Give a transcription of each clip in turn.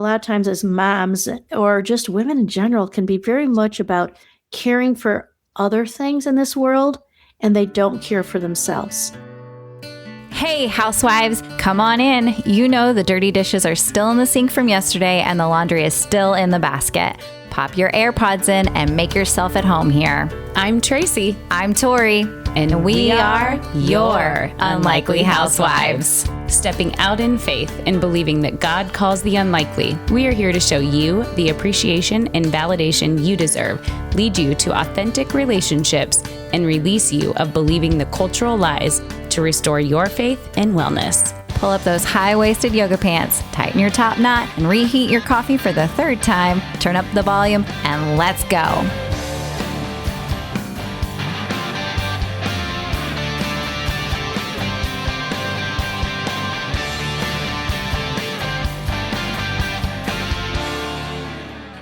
A lot of times as moms or just women in general can be very much about caring for other things in this world, and they don't care for themselves. Hey, housewives, come on in. You know the dirty dishes are still in the sink from yesterday and the laundry is still in the basket. Pop your AirPods in and make yourself at home here. I'm Tracy. I'm Tori. And we are your Unlikely Housewives. Stepping out in faith and believing that God calls the unlikely, we are here to show you the appreciation and validation you deserve, lead you to authentic relationships, and release you of believing the cultural lies to restore your faith and wellness. Pull up those high-waisted yoga pants, tighten your top knot, and reheat your coffee for the third time. Turn up the volume, and let's go.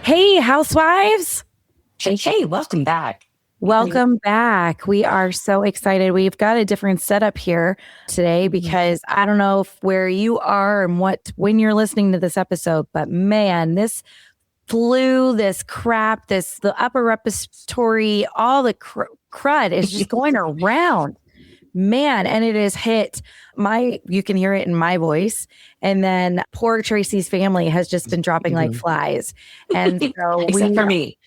Hey, housewives. Hey, welcome back. Welcome back. We are so excited. We've got a different setup here today because I don't know where you are and when you're listening to this episode, but man, this flu, this crap, the upper respiratory, all the crud is just going around. Man, and it has hit you can hear it in my voice. And then poor Tracy's family has just been dropping like flies. And so except for me.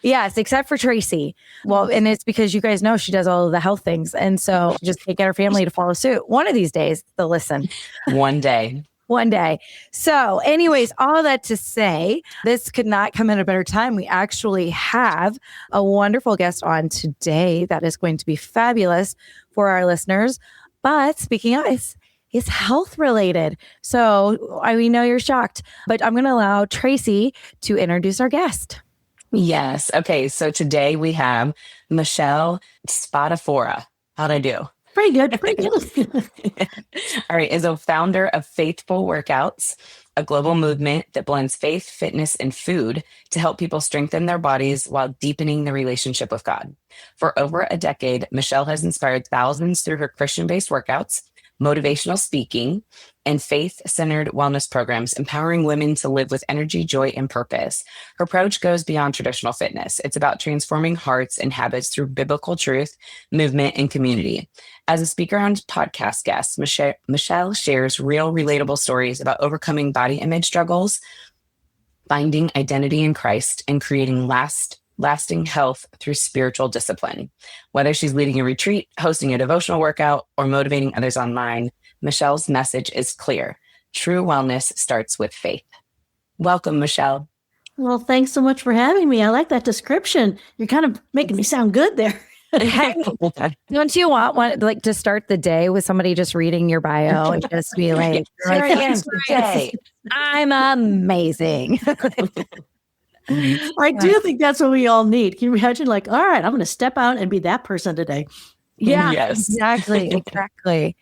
Yes, except for Tracy. Well, and it's because you guys know she does all of the health things. And so just get our family to follow suit. One of these days, they'll listen. One day. One day. So anyways, all of that to say, this could not come at a better time. We actually have a wonderful guest on today that is going to be fabulous for our listeners. But speaking of, it's health related. So I know you're shocked, but I'm going to allow Tracy to introduce our guest. Yes. Okay. So today we have Michelle Spottifora. How'd I do? Pretty good. Pretty good. All right. Is a founder of Faithful Workouts, a global movement that blends faith, fitness, and food to help people strengthen their bodies while deepening the relationship with God. For over a decade, Michelle has inspired thousands through her Christian-based workouts, motivational speaking, and faith-centered wellness programs, empowering women to live with energy, joy, and purpose. Her approach goes beyond traditional fitness. It's about transforming hearts and habits through biblical truth, movement, and community. As a speaker and podcast guest, Michelle shares real, relatable stories about overcoming body image struggles, finding identity in Christ, and creating lasting health through spiritual discipline. Whether she's leading a retreat, hosting a devotional workout, or motivating others online, Michelle's message is clear. True wellness starts with faith. Welcome, Michelle. Well, thanks so much for having me. I like that description. You're kind of making me sound good there. Don't you want one like to start the day with somebody just reading your bio and just be like, I'm amazing. I do think that's what we all need. Can you imagine like, all right, I'm going to step out and be that person today. Yeah, yes. Exactly.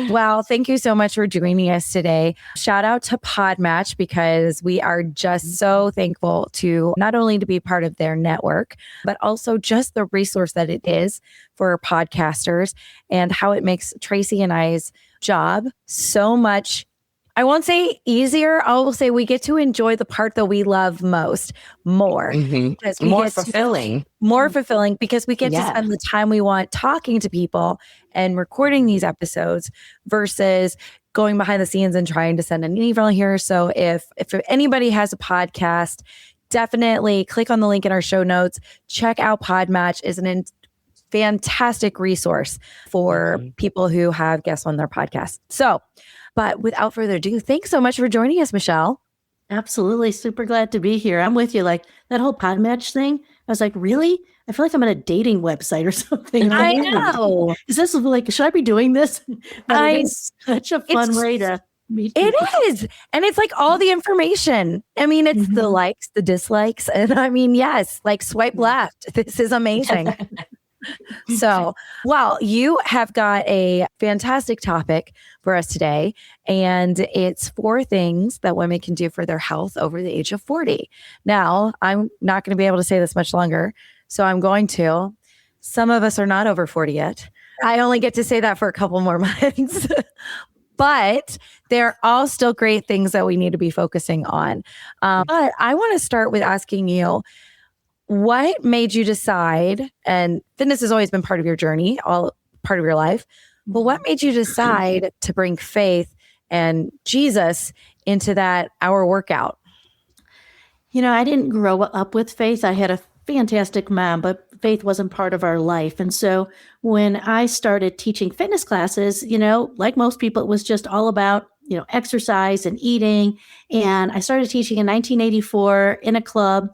Well, thank you so much for joining us today. Shout out to Podmatch because we are just so thankful to not only to be part of their network, but also just the resource that it is for podcasters and how it makes Tracy and I's job so much, I won't say easier. I will say we get to enjoy the part that we love most more. Mm-hmm. More fulfilling. More fulfilling because we get to spend the time we want talking to people and recording these episodes versus going behind the scenes and trying to send an email here. So if anybody has a podcast, definitely click on the link in our show notes. Check out Podmatch. Is an fantastic resource for people who have guests on their podcast. So, but without further ado, thanks so much for joining us, Michelle. Absolutely. Super glad to be here. I'm with you. Like that whole Podmatch thing. I was like, really? I feel like I'm on a dating website or something. I know. Is this like, should I be doing this? It's such a fun way to meet people. It is. And it's like all the information. I mean, it's the likes, the dislikes. And I mean, yes, like swipe left. This is amazing. So, well, you have got a fantastic topic for us today, and it's 4 things that women can do for their health over the age of 40. Now, I'm not going to be able to say this much longer, so I'm going to. Some of us are not over 40 yet. I only get to say that for a couple more months. but they're all still great things that we need to be focusing on. But I want to start with asking you, what made you decide, and fitness has always been part of your journey, all part of your life, but what made you decide to bring faith and Jesus into that hour workout? I didn't grow up with faith. I had a fantastic mom, but faith wasn't part of our life. And so when I started teaching fitness classes, like most people, it was just all about, exercise and eating. And I started teaching in 1984 in a club.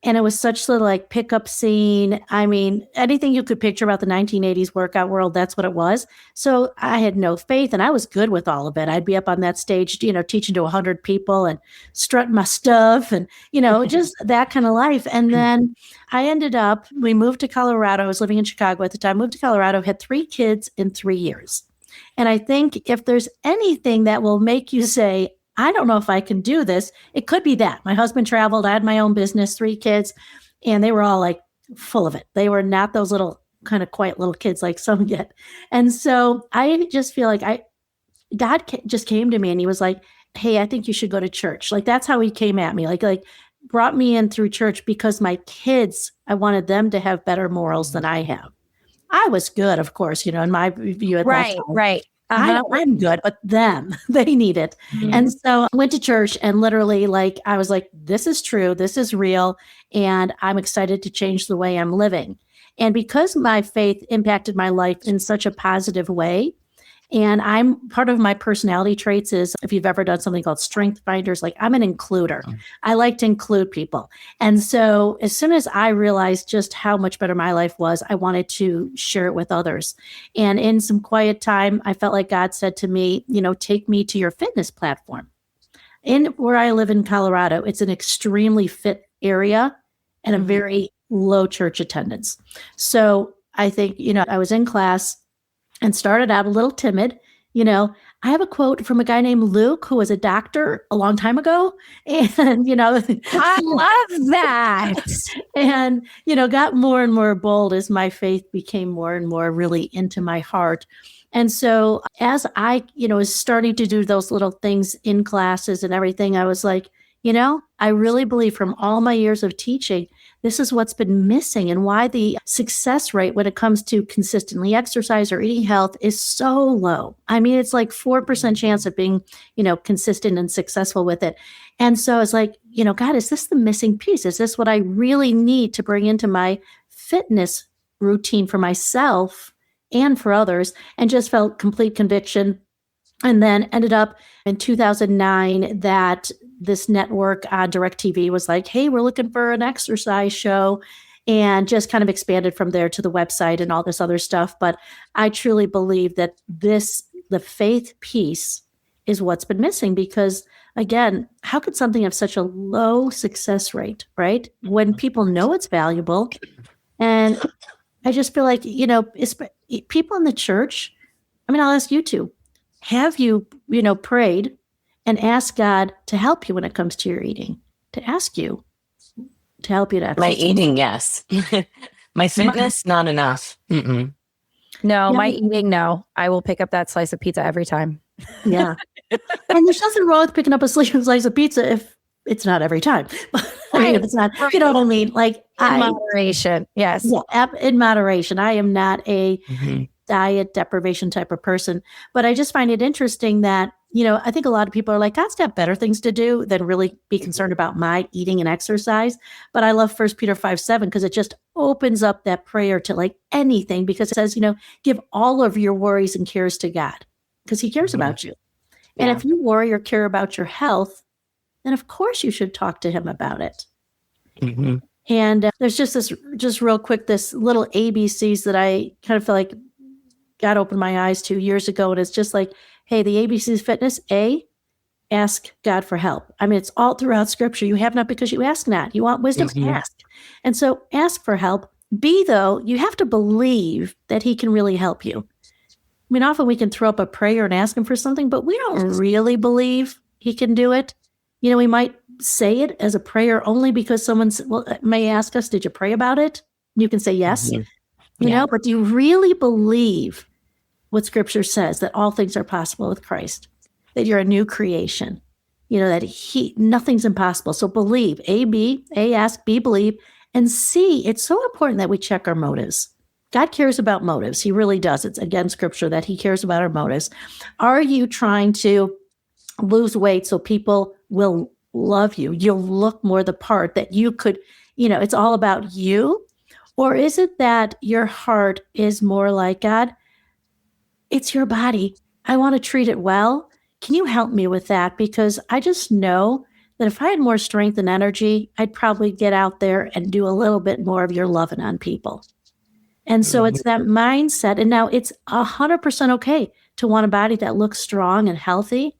And it was such the like pickup scene. I mean, anything you could picture about the 1980s workout world, that's what it was. So I had no faith and I was good with all of it. I'd be up on that stage, teaching to 100 people and strutting my stuff and, just that kind of life. And then we moved to Colorado. I was living in Chicago at the time, moved to Colorado, had 3 kids in 3 years. And I think if there's anything that will make you say, I don't know if I can do this, it could be that. My husband traveled, I had my own business, 3 kids, and they were all like full of it. They were not those little kind of quiet little kids like some get. And so I just feel like God just came to me and he was like, hey, I think you should go to church. Like that's how he came at me, like brought me in through church because my kids, I wanted them to have better morals than I have. I was good, of course, in my view at that time. Right. I'm good, but them, they need it. Mm-hmm. And so I went to church and literally I was like, this is true. This is real. And I'm excited to change the way I'm living. And because my faith impacted my life in such a positive way, and I'm part of my personality traits is if you've ever done something called strength finders, like I'm an includer. I like to include people. And so as soon as I realized just how much better my life was, I wanted to share it with others. And in some quiet time, I felt like God said to me, take me to your fitness platform. In where I live in Colorado, it's an extremely fit area and a very low church attendance. So I think, I was in class and started out a little timid. I have a quote from a guy named Luke, who was a doctor a long time ago. And, I love that. And, got more and more bold as my faith became more and more really into my heart. And so as I, was starting to do those little things in classes and everything, I was like, I really believe from all my years of teaching, this is what's been missing and why the success rate when it comes to consistently exercise or eating health is so low. I mean, it's like 4% chance of being, consistent and successful with it. And so it's like, God, is this the missing piece? Is this what I really need to bring into my fitness routine for myself and for others? And just felt complete conviction. And then ended up in 2009 that this network on DirecTV was like, hey, we're looking for an exercise show, and just kind of expanded from there to the website and all this other stuff. But I truly believe that the faith piece is what's been missing because, again, how could something have such a low success rate, right? When people know it's valuable. And I just feel like, people in the church, I'll ask you too. Have you, prayed and asked God to help you when it comes to your eating, to ask you to help you to exercise? My eating, yes. My fitness, not enough. Mm-mm. No, my eating, no. I will pick up that slice of pizza every time. Yeah. And there's nothing wrong with picking up a slice of pizza if it's not every time. If it's not, you know what I mean? Like in moderation. Yes. Yeah, in moderation. I am not a diet deprivation type of person, but I just find it interesting that, I think a lot of people are like, God's got better things to do than really be concerned about my eating and exercise. But I love 1 Peter 5:7 because it just opens up that prayer to like anything, because it says, give all of your worries and cares to God because he cares about you. And if you worry or care about your health, then of course you should talk to him about it. Mm-hmm. And there's just real quick, this little ABCs that I kind of feel like God opened my eyes to years ago. And it's just like, hey, the ABCs fitness, A, ask God for help. It's all throughout scripture. You have not because you ask not. You want wisdom, ask. And so ask for help. B, though, you have to believe that he can really help you. Often we can throw up a prayer and ask him for something, but we don't really believe he can do it. We might say it as a prayer only because someone may ask us, did you pray about it? You can say yes. But do you really believe what scripture says, that all things are possible with Christ, that you're a new creation, that nothing's impossible. So believe, A, ask, B, believe, and C, it's so important that we check our motives. God cares about motives. He really does. It's again scripture that he cares about our motives. Are you trying to lose weight so people will love you? You'll look more the part that you could, it's all about you? Or is it that your heart is more like, God, it's your body. I want to treat it well. Can you help me with that? Because I just know that if I had more strength and energy, I'd probably get out there and do a little bit more of your loving on people. And so it's that mindset. And now it's 100% okay to want a body that looks strong and healthy,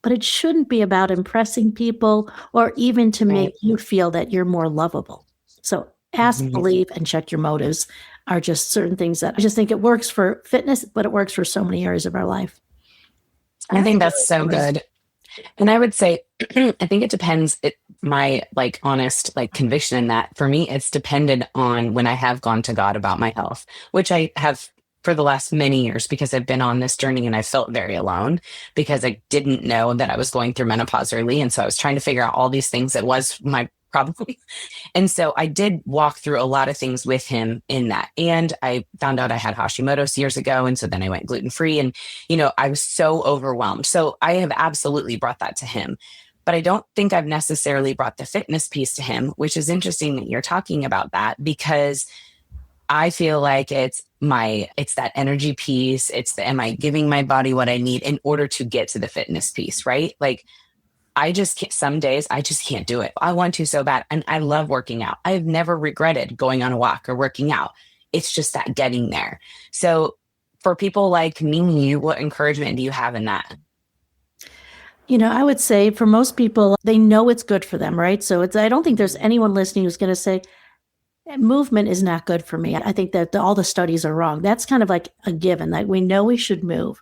but it shouldn't be about impressing people or even to make you feel that you're more lovable. So ask, believe, and check your motives are just certain things that I just think it works for fitness, but it works for so many areas of our life. I think that's so good. And I would say, I think it depends. My honest conviction in that, for me, it's depended on when I have gone to God about my health, which I have for the last many years because I've been on this journey and I felt very alone because I didn't know that I was going through menopause early. And so I was trying to figure out all these things that was my problem. And so I did walk through a lot of things with him in that. And I found out I had Hashimoto's years ago. And so then I went gluten-free and, I was so overwhelmed. So I have absolutely brought that to him. But I don't think I've necessarily brought the fitness piece to him, which is interesting that you're talking about that because I feel like it's that energy piece. Am I giving my body what I need in order to get to the fitness piece, right? I just can't, some days I just can't do it. I want to so bad. And I love working out. I've never regretted going on a walk or working out. It's just that getting there. So for people like me, what encouragement do you have in that? I would say for most people, they know it's good for them, right? So I don't think there's anyone listening who's going to say, movement is not good for me. I think that all the studies are wrong. That's kind of like a given, that we know we should move.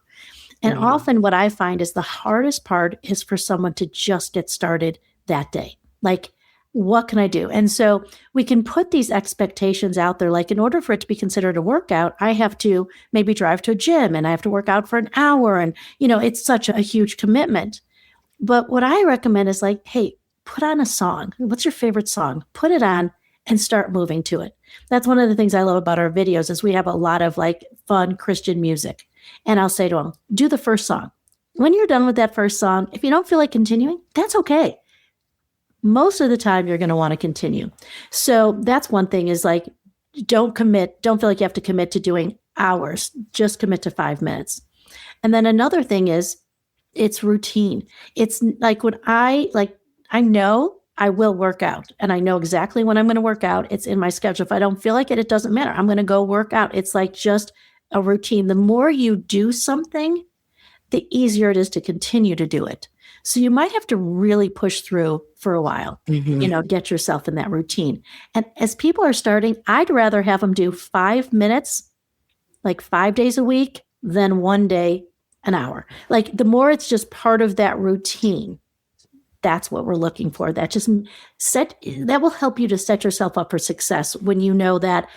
And often what I find is the hardest part is for someone to just get started that day. What can I do? And so we can put these expectations out there. In order for it to be considered a workout, I have to maybe drive to a gym and I have to work out for an hour. And, it's such a huge commitment. But what I recommend is hey, put on a song. What's your favorite song? Put it on and start moving to it. That's one of the things I love about our videos is we have a lot of fun Christian music. And I'll say to them, do the first song. When you're done with that first song, if you don't feel like continuing, that's okay. Most of the time, you're going to want to continue. So that's one thing is don't commit. Don't feel like you have to commit to doing hours. Just commit to 5 minutes. And then another thing is it's routine. It's when I know I will work out and I know exactly when I'm going to work out. It's in my schedule. If I don't feel like it, it doesn't matter. I'm going to go work out. It's just a routine. The more you do something, the easier it is to continue to do it. So you might have to really push through for a while, get yourself in that routine. And as people are starting, I'd rather have them do 5 minutes, 5 days a week, than one day, an hour. The more it's just part of that routine, that's what we're looking for. That will help you to set yourself up for success when you know that,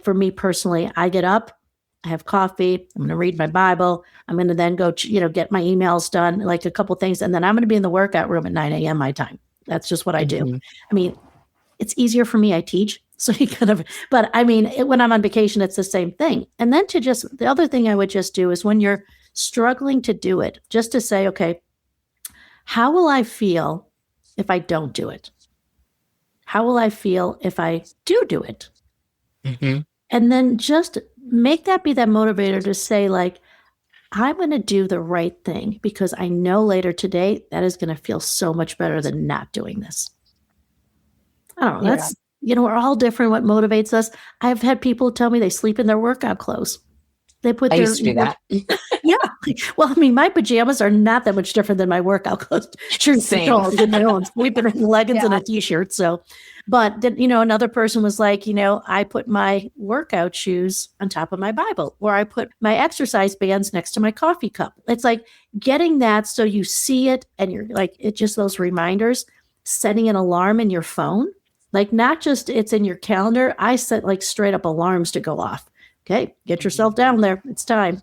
for me personally, I get up, I have coffee, I'm going to read my Bible, I'm going to then go, get my emails done, a couple things, and then I'm going to be in the workout room at 9 a.m. my time. That's just what I do. I mean, it's easier for me. I teach, so you but I mean, when I'm on vacation, it's the same thing. And then the other thing I would just do is when you're struggling to do it, just to say, okay, how will I feel if I don't do it? How will I feel if I do it? And then just make that be that motivator to say, I'm going to do the right thing because I know later today that is going to feel so much better than not doing this. I don't know. Yeah. That's, we're all different. What motivates us. I've had people tell me they sleep in their workout clothes. They put I used to do that. Yeah. Well, I mean, my pajamas are not that much different than my workout clothes. Sure, in my own sleeping in leggings and a t-shirt. So, but then, another person was like, I put my workout shoes on top of my Bible, or I put my exercise bands next to my coffee cup. It's getting that so you see it and you're it's just those reminders, setting an alarm in your phone, not just it's in your calendar. I set straight up alarms to go off. Okay, get yourself down there. It's time.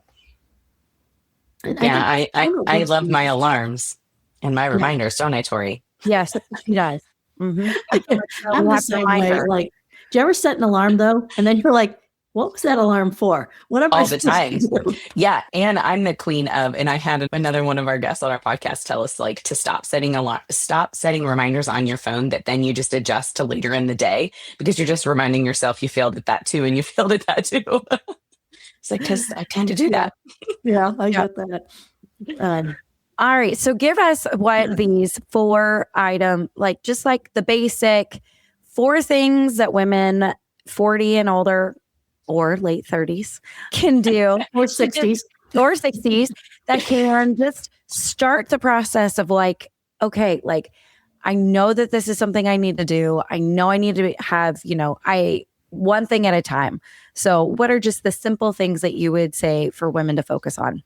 And I Yeah, think timer I works. love my alarms and my Yeah. reminders, don't I, Tori? Yes, she does. Mm-hmm. So I'm we the have to same remind way. her. Like, do you ever set an alarm though? And then you're like, what was that alarm for? What am I All the supposed time. to do? Yeah. And I'm the queen of, and I had another one of our guests on our podcast tell us like to stop setting reminders on your phone that then you just adjust to later in the day because you're just reminding yourself you failed at that too. And you failed at that too. It's like, cause I kind of do Yeah. that. Yeah, I Yeah. get that. Um, All right. So give us what these 4 like just like the basic 4 things that women 40 and older or late 30s can do or to just 60s. or 60s that can just start the process of like, okay, like I know that this is something I need to do. I know I need to have, I one thing at a time. So what are just the simple things that you would say for women to focus on?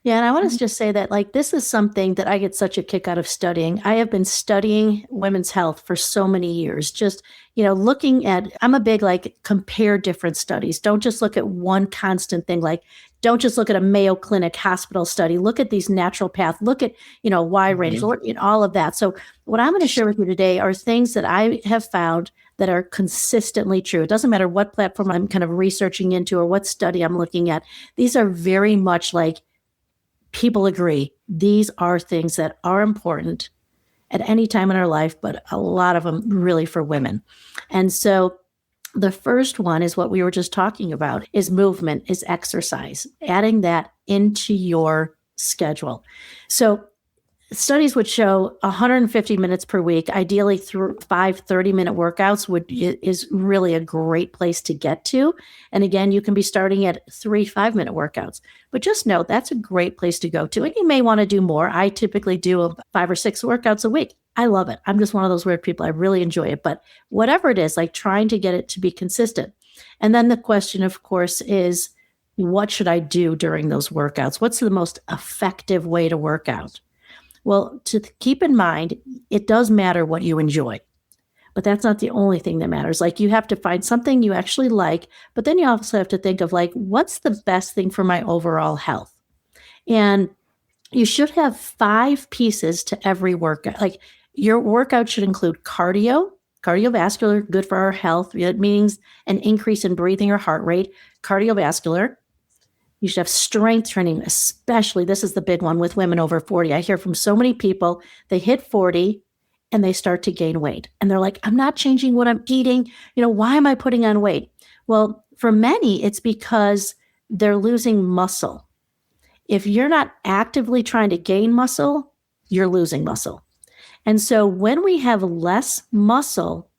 Yeah, and I want to just say that like this is something that I get such a kick out of studying. I have been studying women's health for so many years. Just, looking at I'm a big like compare different studies. Don't just look at one constant thing. Like don't just look at a Mayo Clinic hospital study. Look at these natural path. Look at, Y range, look at all of that. So what I'm going to share with you today are things that I have found that are consistently true. It doesn't matter what platform I'm kind of researching into or what study I'm looking at. These are very much like people agree these are things that are important at any time in our life, but a lot of them really for women. And so the first one is what we were just talking about is movement, is exercise, adding that into your schedule. So studies would show 150 minutes per week, ideally through 5 30-minute workouts is really a great place to get to. And again, you can be starting at 3 5-minute workouts. But just know that's a great place to go to. And you may want to do more. I typically do 5 or 6 workouts a week. I love it. I'm just one of those weird people. I really enjoy it. But whatever it is, like trying to get it to be consistent. And then the question, of course, is what should I do during those workouts? What's the most effective way to work out? Well, to keep in mind, it does matter what you enjoy, but that's not the only thing that matters. Like you have to find something you actually like, but then you also have to think of like, what's the best thing for my overall health? And you should have 5 pieces to every workout. Like your workout should include cardiovascular, good for our health. It means an increase in breathing or heart rate, cardiovascular. You should have strength training, especially this is the big one with women over 40. I hear from so many people, they hit 40 and they start to gain weight. And they're like, I'm not changing what I'm eating. Why am I putting on weight? Well, for many, it's because they're losing muscle. If you're not actively trying to gain muscle, you're losing muscle. And so when we have less muscle,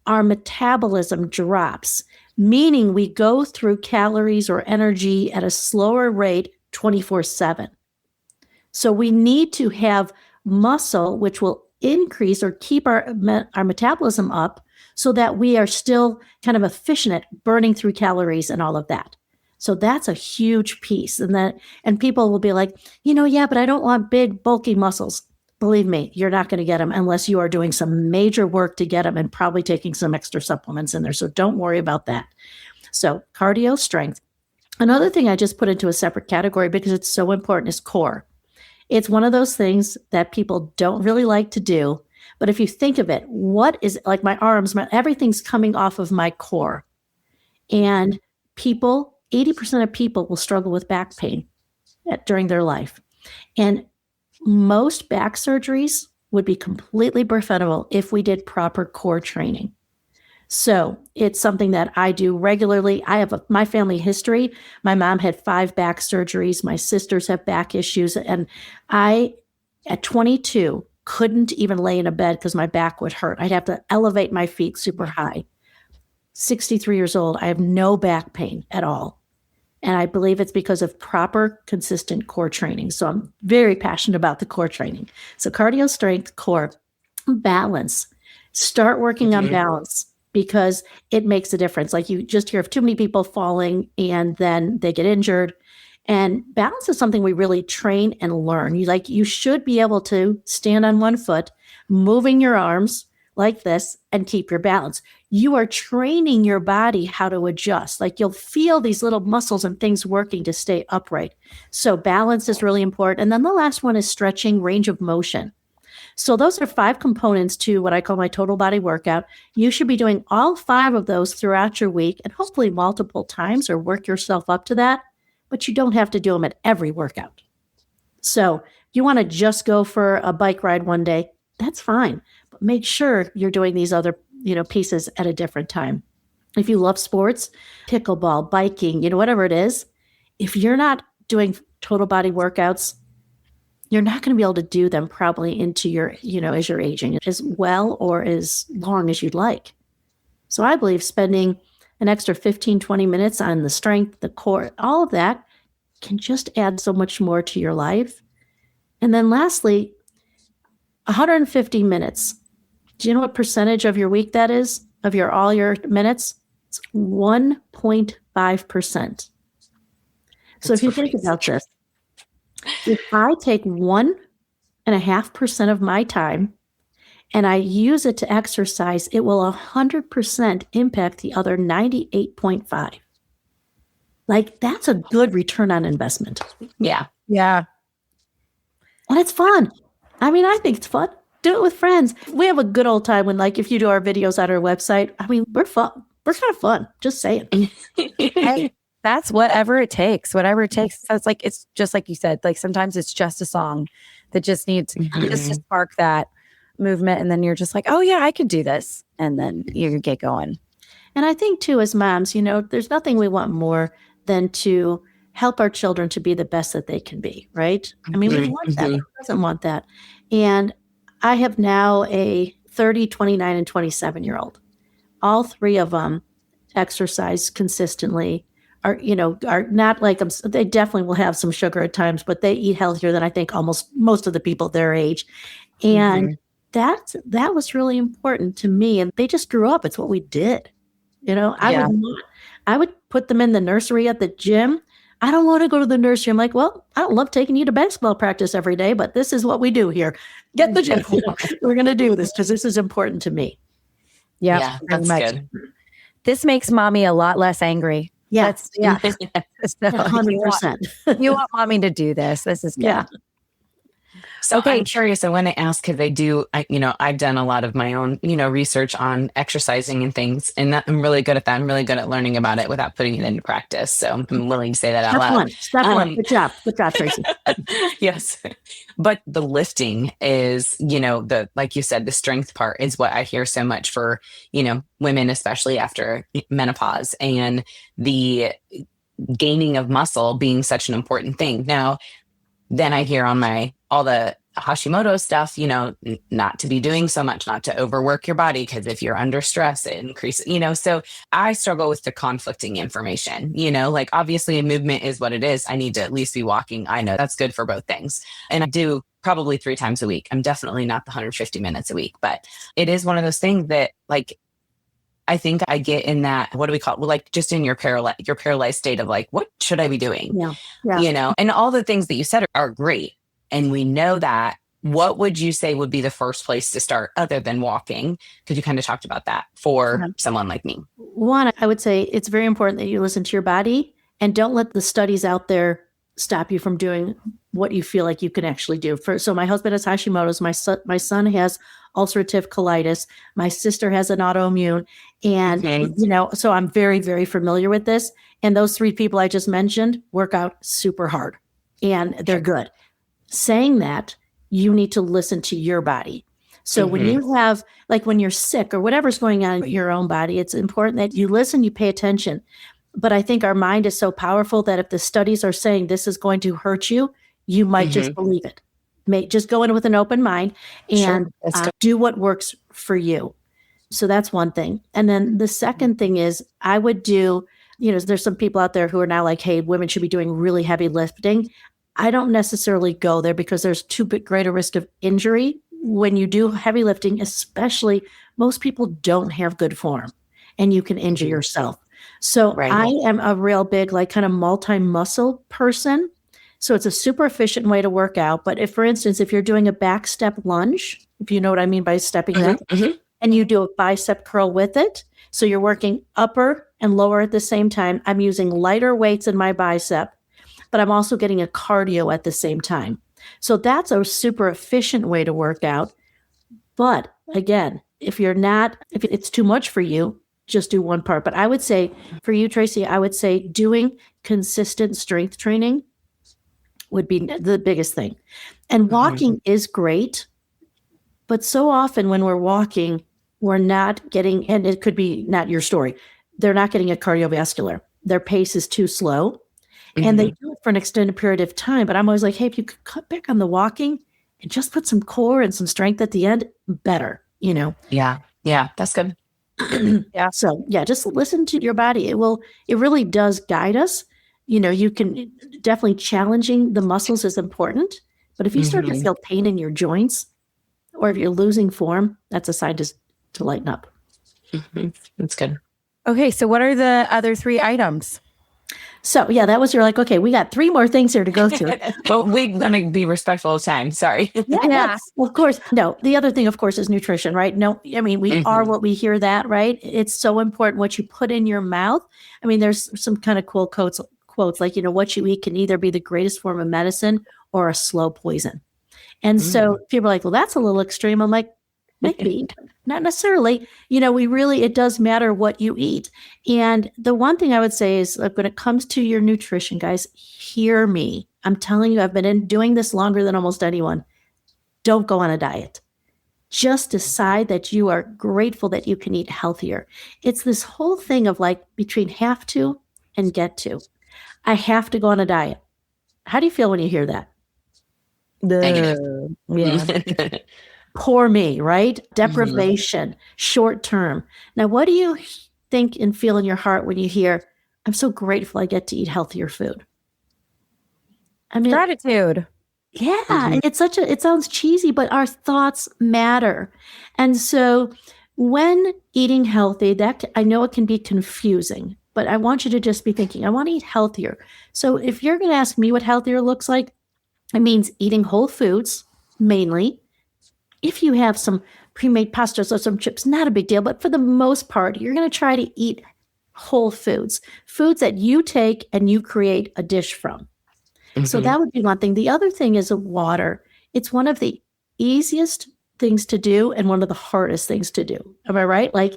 our metabolism drops, meaning we go through calories or energy at a slower rate 24/7. So we need to have muscle, which will increase or keep our metabolism up so that we are still kind of efficient at burning through calories and all of that. So that's a huge piece. And people will be like, yeah, but I don't want big, bulky muscles. Believe me, you're not going to get them unless you are doing some major work to get them and probably taking some extra supplements in there. So don't worry about that. So cardio, strength. Another thing I just put into a separate category because it's so important is core. It's one of those things that people don't really like to do. But if you think of it, what is like my arms, everything's coming off of my core. And 80% of people will struggle with back pain during their life. And most back surgeries would be completely preventable if we did proper core training. So it's something that I do regularly. I have my family history. My mom had 5 back surgeries. My sisters have back issues. And I, at 22, couldn't even lay in a bed because my back would hurt. I'd have to elevate my feet super high. 63 years old, I have no back pain at all. And I believe it's because of proper, consistent core training. So I'm very passionate about the core training. So cardio, strength, core, balance. Start working on balance because it makes a difference. Like you just hear of too many people falling and then they get injured. And balance is something we really train and learn. You should be able to stand on one foot, moving your arms like this and keep your balance. You are training your body how to adjust. Like you'll feel these little muscles and things working to stay upright. So balance is really important. And then the last one is stretching, range of motion. So those are 5 components to what I call my total body workout. You should be doing all 5 of those throughout your week and hopefully multiple times or work yourself up to that, but you don't have to do them at every workout. So if you want to just go for a bike ride one day, that's fine, but make sure you're doing these other, pieces at a different time. If you love sports, pickleball, biking, whatever it is, if you're not doing total body workouts, you're not going to be able to do them probably into your, as you're aging as well or as long as you'd like. So I believe spending an extra 15, 20 minutes on the strength, the core, all of that can just add so much more to your life. And then lastly, 150 minutes. Do you know what percentage of your week that is? Of all your minutes? It's 1.5%. So if you think about this, if I take 1.5% of my time and I use it to exercise, it will 100% impact the other 98.5. Like that's a good return on investment. Yeah. Yeah. And it's fun. I mean, I think it's fun. Do it with friends. We have a good old time when, like, if you do our videos on our website, I mean, we're fun. We're kind of fun. Just saying. Hey, that's whatever it takes. Whatever it takes. So it's just like you said, like sometimes it's just a song that just needs just to spark that movement. And then you're just like, oh yeah, I could do this. And then you get going. And I think too, as moms, there's nothing we want more than to help our children to be the best that they can be, right? I mean, we want that. Who doesn't want that? And I have now a 30, 29, and 27-year-old. All 3 of them exercise consistently, are not like them. They definitely will have some sugar at times, but they eat healthier than I think almost most of the people their age. And that was really important to me. And they just grew up. It's what we did. I would put them in the nursery at the gym. I don't want to go to the nursery. I'm like, well, I don't love taking you to basketball practice every day, but this is what we do here. Get the gym. We're going to do this because this is important to me. Yep, Yeah, that's good. This makes mommy a lot less angry. Yeah. So 100%. You want mommy to do this. This is good. Yeah. So I'm curious. I want to ask because I've done a lot of my own, research on exercising and things, and I'm really good at that. I'm really good at learning about it without putting it into practice. So I'm willing to say that out loud. Step one. Good job, Tracy. Yes, but the lifting is, like you said, the strength part is what I hear so much for, women, especially after menopause, and the gaining of muscle being such an important thing. Now, then I hear on all the Hashimoto stuff, not to be doing so much, not to overwork your body, because if you're under stress, it increases, so I struggle with the conflicting information, like obviously movement is what it is. I need to at least be walking. I know that's good for both things. And I do probably 3 times a week. I'm definitely not the 150 minutes a week, but it is one of those things that like, I think I get in that, what do we call it? Well, like just in your paralyzed state of like, what should I be doing? Yeah. And all the things that you said are great. And we know that. What would you say would be the first place to start other than walking? Because you kind of talked about that for someone like me. One, I would say it's very important that you listen to your body and don't let the studies out there stop you from doing what you feel like you can actually do. So my husband has Hashimoto's, my son has ulcerative colitis, my sister has an autoimmune, and so I'm very, very familiar with this. And those 3 people I just mentioned work out super hard and they're good. Saying that, you need to listen to your body. So when you have, like when you're sick or whatever's going on in your own body, it's important that you listen, you pay attention. But I think our mind is so powerful that if the studies are saying this is going to hurt you, you might just believe it. Just go in with an open mind and do what works for you. So that's one thing. And then the second thing is I would do, there's some people out there who are now like, hey, women should be doing really heavy lifting. I don't necessarily go there because there's too great a risk of injury when you do heavy lifting, especially most people don't have good form and you can injure yourself. So I am a real big, like kind of multi-muscle person. So it's a super efficient way to work out. But if, for instance, if you're doing a back step lunge, if you know what I mean by stepping up, and you do a bicep curl with it. So you're working upper and lower at the same time. I'm using lighter weights in my bicep, but I'm also getting a cardio at the same time. So that's a super efficient way to work out. But again, if it's too much for you, just do one part. But I would say for you, Tracy, I would say doing consistent strength training would be the biggest thing. And walking is great, but so often when we're walking, we're not getting, and it could be not your story, they're not getting a cardiovascular. Their pace is too slow. And they do it for an extended period of time. But I'm always like, hey, if you could cut back on the walking and just put some core and some strength at the end, better, Yeah. That's good. Yeah. So yeah, just listen to your body. It really does guide us. You can definitely challenging the muscles is important, but if you start to feel pain in your joints or if you're losing form, that's a sign to lighten up. That's good. Okay. So what are the other 3 items? So yeah, that was you're like, okay, we got 3 more things here to go through. But we're going to be respectful of time. Sorry. Yeah. Well, of course. No, the other thing, of course, is nutrition, right? No, I mean, we are what we hear that, right? It's so important what you put in your mouth. I mean, there's some kind of cool quotes like, what you eat can either be the greatest form of medicine or a slow poison. And so people are like, well, that's a little extreme. I'm like, maybe not necessarily, it does matter what you eat. And the one thing I would say is like, when it comes to your nutrition, guys, hear me. I'm telling you, I've been doing this longer than almost anyone. Don't go on a diet. Just decide that you are grateful that you can eat healthier. It's this whole thing of like between have to and get to. I have to go on a diet. How do you feel when you hear that? Yeah. Poor me, right? Deprivation, short term. Now, what do you think and feel in your heart when you hear, I'm so grateful I get to eat healthier food? I mean, Gratitude. Yeah, it sounds cheesy, but our thoughts matter. And so when eating healthy, I know it can be confusing, but I want you to just be thinking, I want to eat healthier. So if you're going to ask me what healthier looks like, it means eating whole foods mainly. If you have some pre-made pastas or some chips, not a big deal. But for the most part, you're going to try to eat whole foods that you take and you create a dish from. So that would be one thing. The other thing is water. It's one of the easiest things to do and one of the hardest things to do. Am I right? Like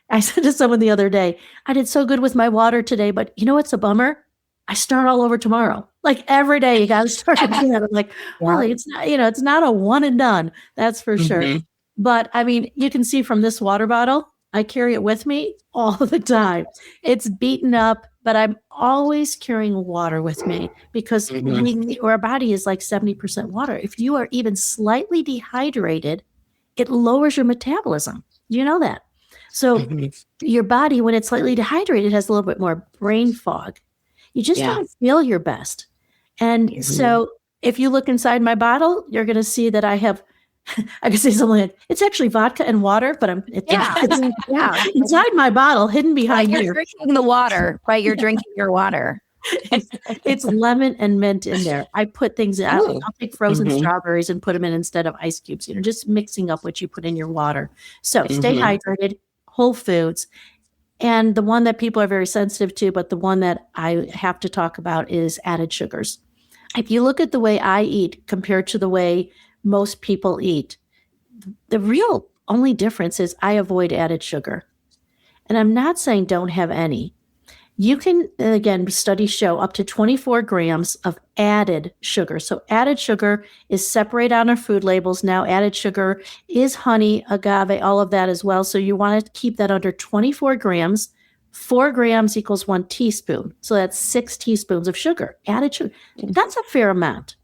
I said to someone the other day, I did so good with my water today, but you know what's a bummer? I start all over tomorrow. Like every day you got to start again. I'm like, well, it's not, it's not a one and done. That's for sure. But I mean, you can see from this water bottle, I carry it with me all the time. It's beaten up, but I'm always carrying water with me because our body is like 70% water. If you are even slightly dehydrated, it lowers your metabolism. You know that. So your body, when it's slightly dehydrated, has a little bit more brain fog. You just don't feel your best. And so if you look inside my bottle, you're going to see that I can say something like, it's actually vodka and water, but it's inside my bottle, hidden behind here. You're drinking the water, right? You're drinking your water. It's lemon and mint in there. I put things in. I'll take frozen strawberries and put them in instead of ice cubes, just mixing up what you put in your water. So stay hydrated, whole foods. And the one that people are very sensitive to, but the one that I have to talk about is added sugars. If you look at the way I eat compared to the way most people eat, the real only difference is I avoid added sugar. And I'm not saying don't have any. You can, again, studies show up to 24 grams of added sugar. So added sugar is separated on our food labels. Now added sugar is honey, agave, all of that as well. So you want to keep that under 24 grams. 4 grams equals 1 teaspoon. So that's 6 teaspoons of sugar, added sugar. That's a fair amount.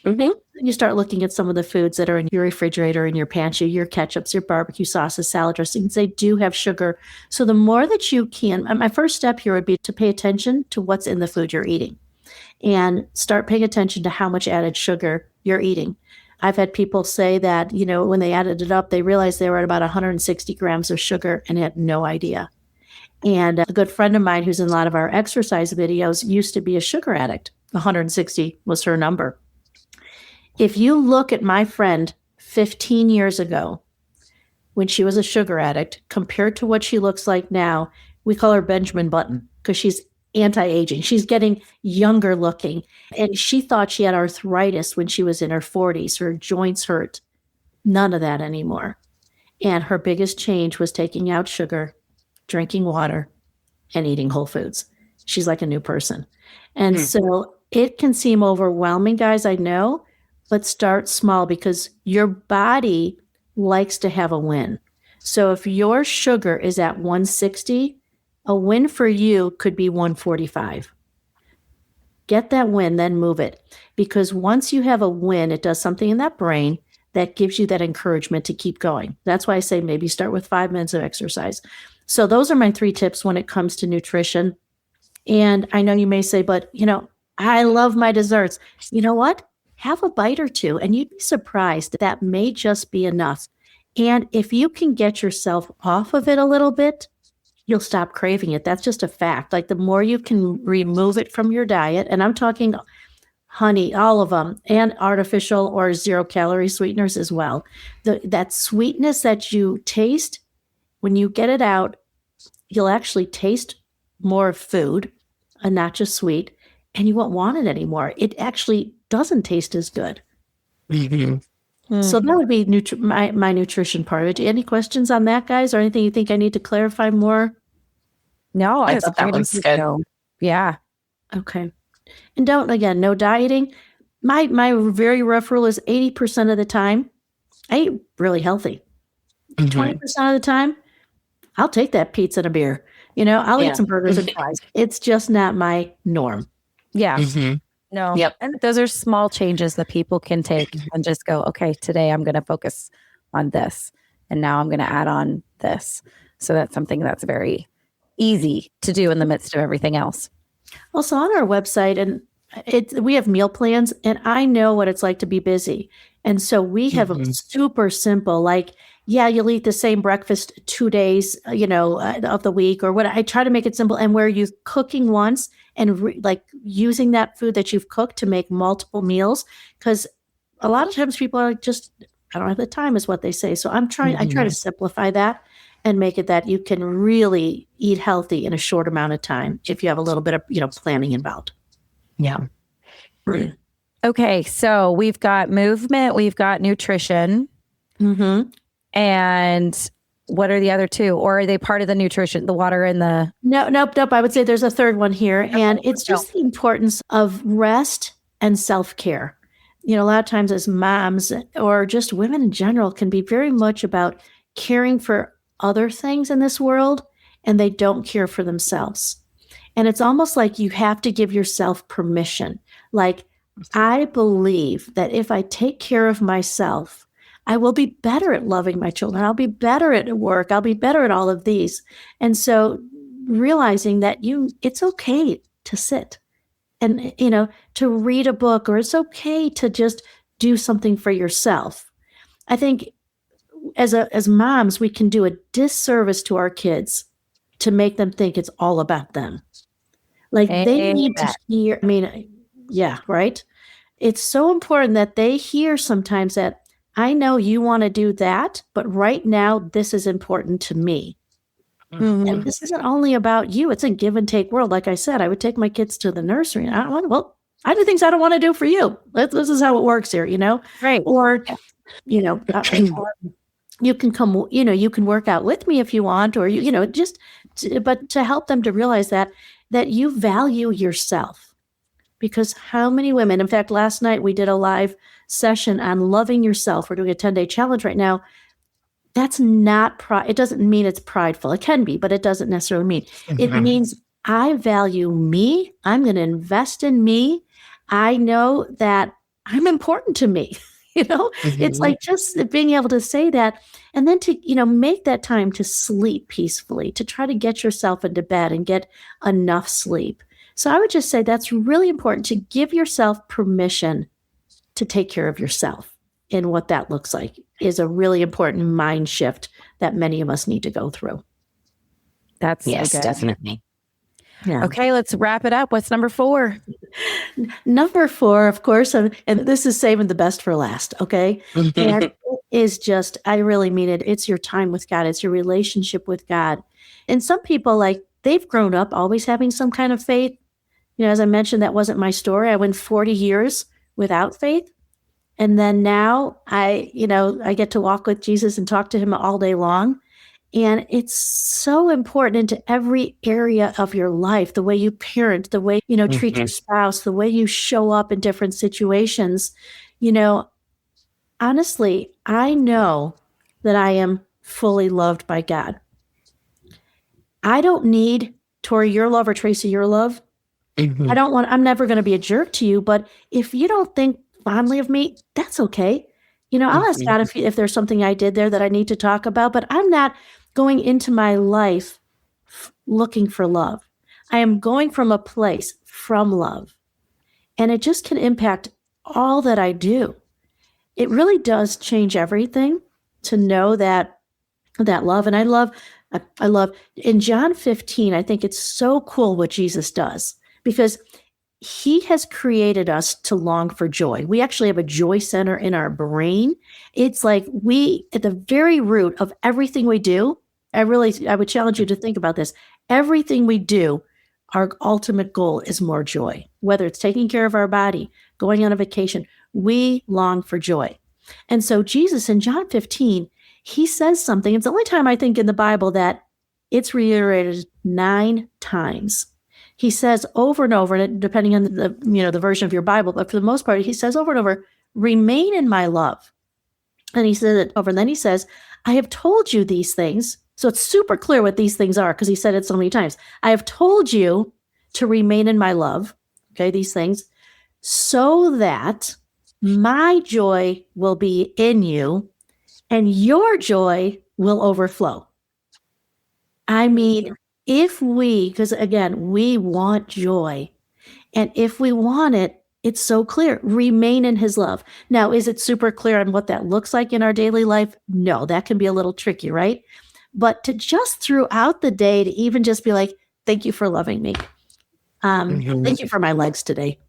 You start looking at some of the foods that are in your refrigerator, in your pantry, your ketchups, your barbecue sauces, salad dressings, they do have sugar. So the more that you can, my first step here would be to pay attention to what's in the food you're eating and start paying attention to how much added sugar you're eating. I've had people say that, when they added it up, they realized they were at about 160 grams of sugar and had no idea. And a good friend of mine who's in a lot of our exercise videos used to be a sugar addict. 160 was her number. If you look at my friend 15 years ago, when she was a sugar addict compared to what she looks like now, we call her Benjamin Button because she's anti-aging. She's getting younger looking. And she thought she had arthritis when she was in her 40s. Her joints hurt. None of that anymore. And her biggest change was taking out sugar, drinking water, and eating whole foods. She's like a new person. And so it can seem overwhelming, guys, I know, but start small because your body likes to have a win. So if your sugar is at 160, a win for you could be 145. Get that win, then move it. Because once you have a win, it does something in that brain that gives you that encouragement to keep going. That's why I say maybe start with 5 minutes of exercise. So those are my 3 tips when it comes to nutrition. And I know you may say, but I love my desserts. You know what? Have a bite or two, and you'd be surprised that may just be enough. And if you can get yourself off of it a little bit, you'll stop craving it. That's just a fact. Like the more you can remove it from your diet, and I'm talking honey, all of them, and artificial or 0-calorie sweeteners as well. That sweetness that you taste, when you get it out, you'll actually taste more food and not just sweet, and you won't want it anymore. It actually doesn't taste as good. So that would be my nutrition part of it. Any questions on that, guys, or anything you think I need to clarify more? No, I thought that was good. Yeah. Okay. And no dieting. My very rough rule is 80% of the time, I eat really healthy. 20% of the time, I'll take that pizza and a beer. I'll eat some burgers and fries. It's just not my norm. Yeah. No. Yep. And those are small changes that people can take and just go, okay, today I'm going to focus on this. And now I'm going to add on this. So that's something that's very easy to do in the midst of everything else. Also on our website, and we have meal plans, and I know what it's like to be busy. And so we have a super simple, like, yeah, you'll eat the same breakfast 2 days, of the week or what. I try to make it simple, and where you're cooking once and using that food that you've cooked to make multiple meals. Because a lot of times people are just, I don't have the time is what they say. So I try to simplify that and make it that you can really eat healthy in a short amount of time if you have a little bit of, planning involved. Yeah. Okay. So we've got movement, we've got nutrition. And what are the other 2? Or are they part of the nutrition, the water and the... Nope. I would say there's a third one here. And it's just the importance of rest and self-care. A lot of times as moms or just women in general can be very much about caring for other things in this world, and they don't care for themselves. And it's almost like you have to give yourself permission. Like, I believe that if I take care of myself, I will be better at loving my children. I'll be better at work. I'll be better at all of these. And so realizing that it's okay to sit and, to read a book, or it's okay to just do something for yourself. I think as moms, we can do a disservice to our kids to make them think it's all about them. Like they need to hear, right? It's so important that they hear sometimes that I know you want to do that, but right now this is important to me. And this isn't only about you. It's a give and take world. Like I said, I would take my kids to the nursery and I do things I don't want to do for you. This is how it works here, Right. Or, you can come, you can work out with me if you want, or, but to help them to realize that you value yourself. Because how many women, in fact, last night we did a live session on loving yourself. We're doing a 10-day challenge right now. That's not it doesn't mean it's prideful. It can be, but it doesn't necessarily mean. It means I value me. I'm going to invest in me. I know that I'm important to me. It's like just being able to say that, and then to, make that time to sleep peacefully, to try to get yourself into bed and get enough sleep. So I would just say that's really important, to give yourself permission to take care of yourself. And what that looks like is a really important mind shift that many of us need to go through. That's yes, so good. Definitely. Yeah. Okay, let's wrap it up. What's number 4? Number 4, of course, and this is saving the best for last, okay? And is just, I really mean it. It's your time with God. It's your relationship with God. And some people, like, they've grown up always having some kind of faith. As I mentioned, that wasn't my story. I went 40 years without faith. And then now I get to walk with Jesus and talk to him all day long. And it's so important into every area of your life, the way you parent, the way, treat your spouse, the way you show up in different situations. Honestly, I know that I am fully loved by God. I don't need, Tori, your love or Tracy, your love. I'm never going to be a jerk to you, but if you don't think fondly of me, that's okay. I'll ask God if there's something I did there that I need to talk about, but I'm not going into my life looking for love. I am going from a place from love, and it just can impact all that I do. It really does change everything to know that love. And I love in John 15, I think it's so cool what Jesus does, because he has created us to long for joy. We actually have a joy center in our brain. It's like at the very root of everything we do, I would challenge you to think about this. Everything we do, our ultimate goal is more joy. Whether it's taking care of our body, going on a vacation, we long for joy. And so Jesus in John 15, he says something. It's the only time I think in the Bible that it's reiterated 9 times. He says over and over, and depending on the version of your Bible, but for the most part, he says over and over, remain in my love. And he says it over, and then he says, I have told you these things. So it's super clear what these things are, because he said it so many times. I have told you to remain in my love, okay, these things, so that my joy will be in you and your joy will overflow. I mean, because again, we want joy. And if we want it, it's so clear. Remain in his love. Now, is it super clear on what that looks like in our daily life? No, that can be a little tricky, right? But to just throughout the day, to even just be like, thank you for loving me. Thank you for my legs today.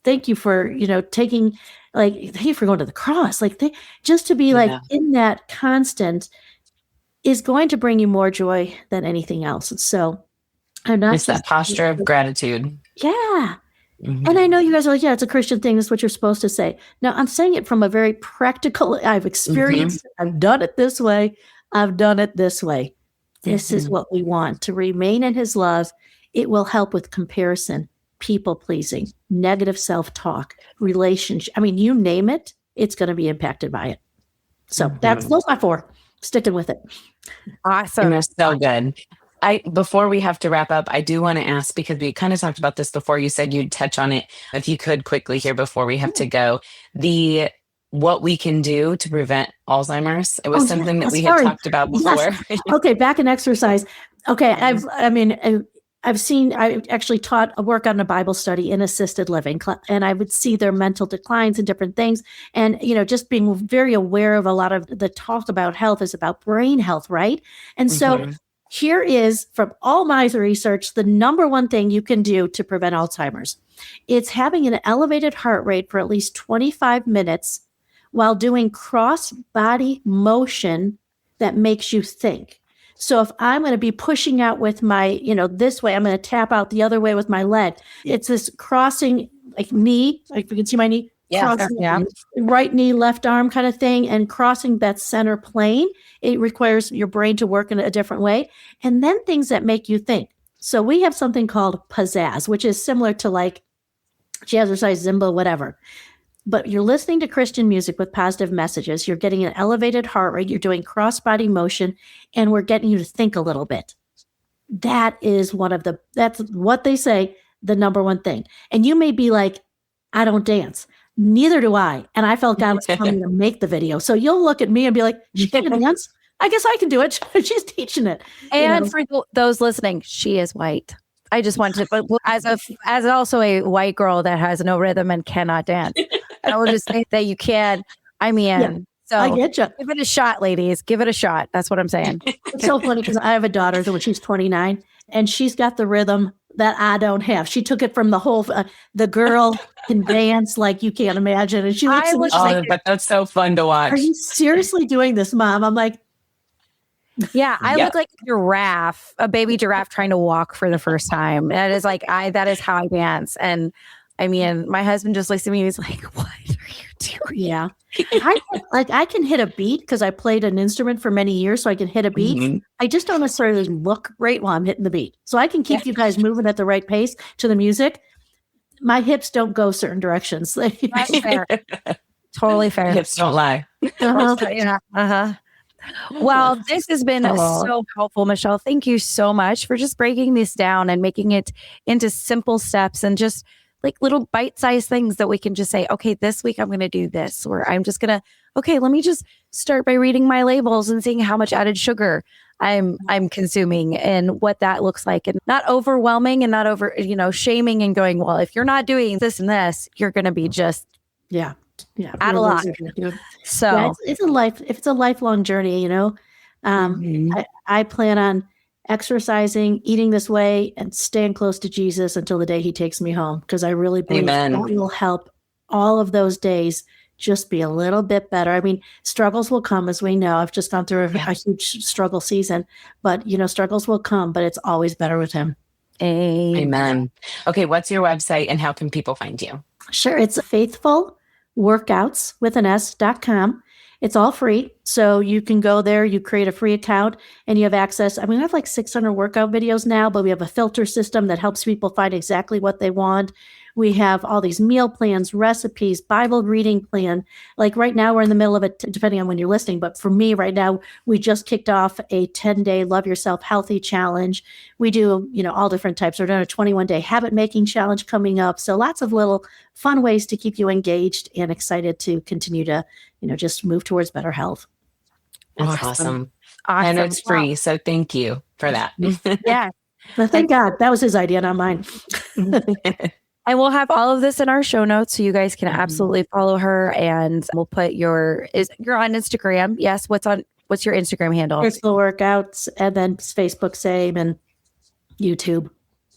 Thank you for, taking, thank you for going to the cross. Just to be in that constant is going to bring you more joy than anything else. And so it's that posture of gratitude. Yeah. And I know you guys are like, yeah, it's a Christian thing. That's what you're supposed to say. Now, I'm saying it from a very practical, I've experienced it. I've done it this way. I've done it this way. This is what we want, to remain in his love. It will help with comparison, people pleasing, negative self-talk, relationship. I mean, you name it, it's going to be impacted by it. So those are my 4. Sticking with it. Awesome. And they're so good. Before we have to wrap up, I do want to ask, because we kind of talked about this before, you said you'd touch on it. If you could quickly here before we have to go, what we can do to prevent Alzheimer's. It was something that we had talked about before. Yes. Okay. Back in exercise. Okay. I actually taught a work on a Bible study in assisted living, and I would see their mental declines and different things. And, just being very aware of a lot of the talk about health is about brain health, right? And so here is, from all my research, the number one thing you can do to prevent Alzheimer's. It's having an elevated heart rate for at least 25 minutes while doing cross-body motion that makes you think. So if I'm going to be pushing out with my, this way, I'm going to tap out the other way with my leg. It's this crossing, knee, like you can see my knee, crossing, right knee, left arm kind of thing, and crossing that center plane. It requires your brain to work in a different way. And then things that make you think. So we have something called pizzazz, which is similar to jazzercise, Zumba, whatever. But you're listening to Christian music with positive messages. You're getting an elevated heart rate. You're doing cross-body motion, and we're getting you to think a little bit. That is that's what they say, the number one thing. And you may be like, I don't dance. Neither do I. And I felt God was telling me to make the video. So you'll look at me and be like, she can dance? I guess I can do it. She's teaching it. And for those listening, she is white. I just want to, but as also a white girl that has no rhythm and cannot dance, I will just say that you can. So I get you. Give it a shot, ladies. Give it a shot. That's what I'm saying. It's so funny because I have a daughter when she's 29, and she's got the rhythm that I don't have. She took it from the whole, the girl can dance like you can't imagine. And she looks at me, she's like, but that's so fun to watch. are you seriously doing this, Mom? I'm like, yeah, I look like a giraffe, a baby giraffe trying to walk for the first time. That is that is how I dance. And I mean, my husband just looks at me and he's like, what are you doing? yeah. I can hit a beat because I played an instrument for many years, so I can hit a beat. Mm-hmm. I just don't necessarily look great while I'm hitting the beat. So I can keep you guys moving at the right pace to the music. My hips don't go certain directions. That's fair. Totally fair. Hips don't lie. Yeah. Well, this has been so helpful, Michelle. Thank you so much for just breaking this down and making it into simple steps and just like little bite-sized things that we can just say, okay, this week I'm going to do this, or I'm just going to, okay, let me just start by reading my labels and seeing how much added sugar I'm consuming and what that looks like, and not overwhelming and not over, shaming and going, well, if you're not doing this and this, you're going to be just yeah. out of luck. So it's a it's a lifelong journey, I plan on exercising, eating this way, and staying close to Jesus until the day he takes me home. Because I really believe that will help all of those days just be a little bit better. I mean, struggles will come, as we know. I've just gone through a huge struggle season, but struggles will come, but it's always better with him. Amen. Okay. What's your website and how can people find you? Sure. It's faithfulworkouts.com. It's all free. So you can go there, you create a free account, and you have access. I mean, we have like 600 workout videos now, but we have a filter system that helps people find exactly what they want. We have all these meal plans, recipes, Bible reading plan. Like right now, we're in the middle of it, depending on when you're listening. But for me right now, we just kicked off a 10-day Love Yourself Healthy challenge. We do, all different types. We're doing a 21-day habit making challenge coming up. So lots of little fun ways to keep you engaged and excited to continue to, just move towards better health. That's awesome. And it's free. So thank you for that. Yeah. But thank God that was his idea, not mine. And we'll have all of this in our show notes, so you guys can absolutely follow her. And we'll put you're on Instagram. Yes. What's your Instagram handle? Faithful Workouts, and then Facebook same, and YouTube.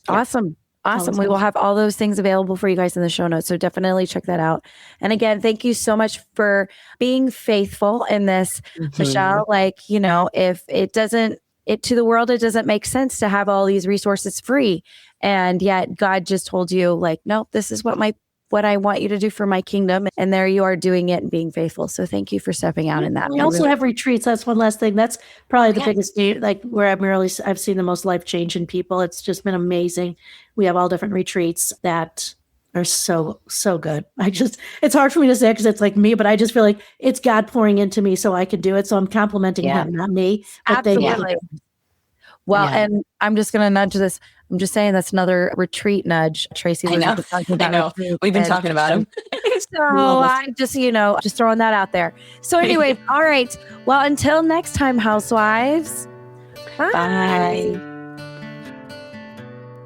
Awesome. Awesome. We will have all those things available for you guys in the show notes. So definitely check that out. And again, thank you so much for being faithful in this, Michelle. Like, if it doesn't, to the world, it doesn't make sense to have all these resources free. And yet God just told you like, no, this is what I want you to do for my kingdom. And there you are doing it and being faithful. So thank you for stepping out in that. We also have retreats. That's one last thing. That's probably the biggest, like where I've seen the most life change in people. It's just been amazing. We have all different retreats that are so, so good. It's hard for me to say because it's like me, but I just feel like it's God pouring into me so I can do it. So I'm complimenting him, not me. Absolutely. Well, and I'm just going to nudge this. I'm just saying that's another retreat nudge. Tracy was talking about. I know. We've been talking about him. So I just, just throwing that out there. So anyway, all right. Well, until next time, housewives. Bye.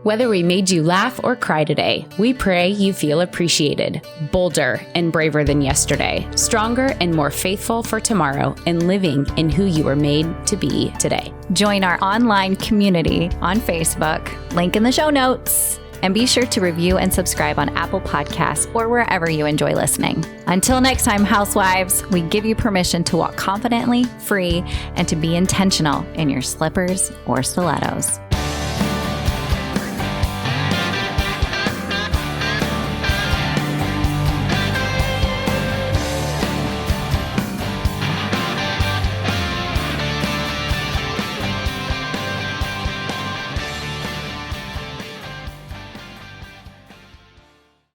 Whether we made you laugh or cry today, we pray you feel appreciated, bolder and braver than yesterday, stronger and more faithful for tomorrow, and living in who you were made to be today. Join our online community on Facebook, link in the show notes, and be sure to review and subscribe on Apple Podcasts or wherever you enjoy listening. Until next time, housewives, we give you permission to walk confidently, free, and to be intentional in your slippers or stilettos.